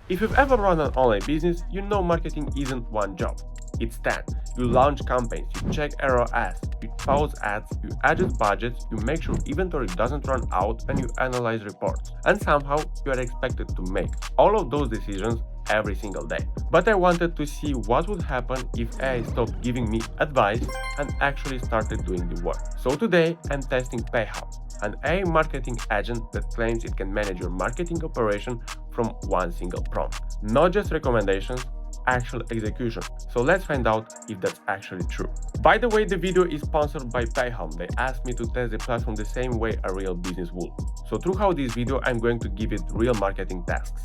If you've ever run an online business, you know marketing isn't one job. It's 10. You launch campaigns, you check ROAS, you pause ads, you adjust budgets, you make sure inventory doesn't run out, and you analyze reports. And somehow, you are expected to make all of those decisions every single day. But I wanted to see what would happen if AI stopped giving me advice and actually started doing the work. So today, I'm testing PayHelm, an AI marketing agent that claims it can manage your marketing operation from one single prompt. Not just recommendations, actual execution. So let's find out if that's actually true. By the way, the video is sponsored by PayHelm. They asked me to test the platform the same way a real business would. So throughout this video, I'm going to give it real marketing tasks.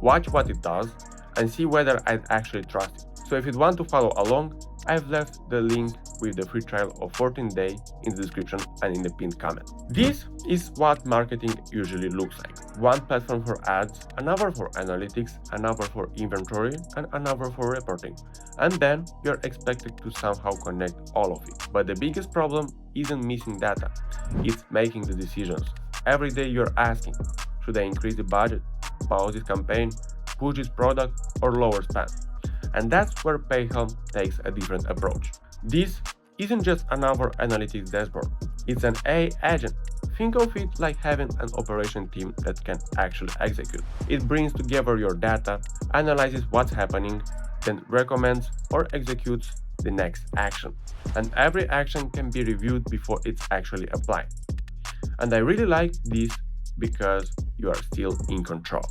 Watch what it does and see whether I'd actually trust it. So if you want to follow along, I've left the link with the free trial of 14 days in the description and in the pinned comment. This is what marketing usually looks like. One platform for ads, another for analytics, another for inventory, and another for reporting. And then you're expected to somehow connect all of it. But the biggest problem isn't missing data, it's making the decisions. Every day you're asking, should I increase the budget, pause this campaign, push this product, or lower spend? And that's where PayHelm takes a different approach. This isn't just another analytics dashboard, it's an AI agent. Think of it like having an operation team that can actually execute. It brings together your data, analyzes what's happening, then recommends or executes the next action. And every action can be reviewed before it's actually applied. And I really like this because you are still in control.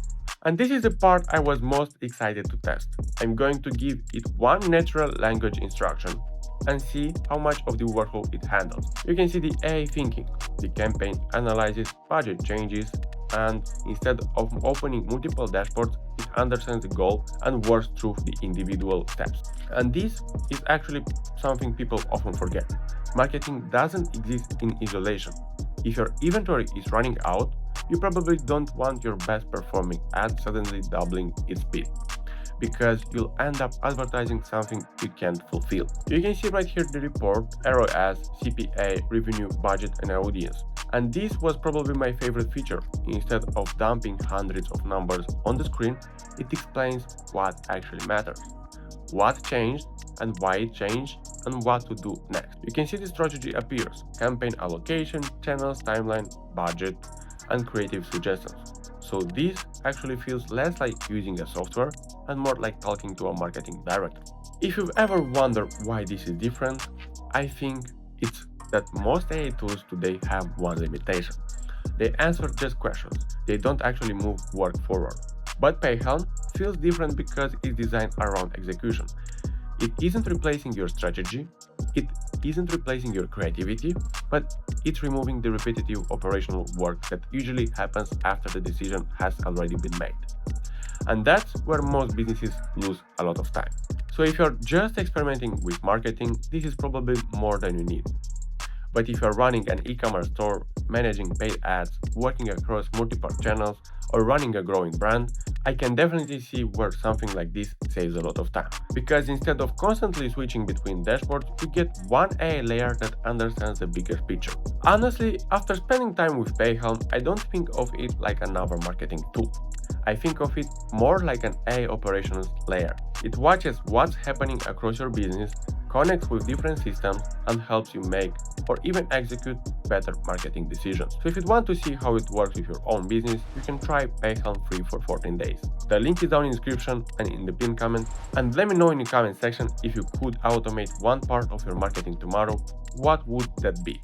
And this is the part I was most excited to test. I'm going to give it one natural language instruction and see how much of the workflow it handles. You can see the AI thinking. The campaign analyzes budget changes, and instead of opening multiple dashboards, it understands the goal and works through the individual steps. And this is actually something people often forget. Marketing doesn't exist in isolation. If your inventory is running out, you probably don't want your best performing ad suddenly doubling its speed, because you'll end up advertising something you can't fulfill. You can see right here the report, ROAS, CPA, revenue, budget, and audience. And this was probably my favorite feature. Instead of dumping hundreds of numbers on the screen, it explains what actually matters, what changed and why it changed, and what to do next. You can see the strategy appears: campaign allocation, channels, timeline, budget, and creative suggestions. So this actually feels less like using a software and more like talking to a marketing director. If you've ever wondered why this is different, I think it's that most AI tools today have one limitation. They answer just questions. They don't actually move work forward. But PayHelm feels different because it's designed around execution. It isn't replacing your strategy, it isn't replacing your creativity, but it's removing the repetitive operational work that usually happens after the decision has already been made. And that's where most businesses lose a lot of time. So if you're just experimenting with marketing, this is probably more than you need. But if you're running an e-commerce store, managing paid ads, working across multiple channels, or running a growing brand, I can definitely see where something like this saves a lot of time. Because instead of constantly switching between dashboards, you get one AI layer that understands the bigger picture. Honestly, after spending time with PayHelm, I don't think of it like another marketing tool. I think of it more like an AI operations layer. It watches what's happening across your business, connects with different systems, and helps you make or even execute better marketing decisions. So if you want to see how it works with your own business, you can try PayHelm free for 14 days. The link is down in the description and in the pinned comment. And let me know in the comment section if you could automate one part of your marketing tomorrow, what would that be?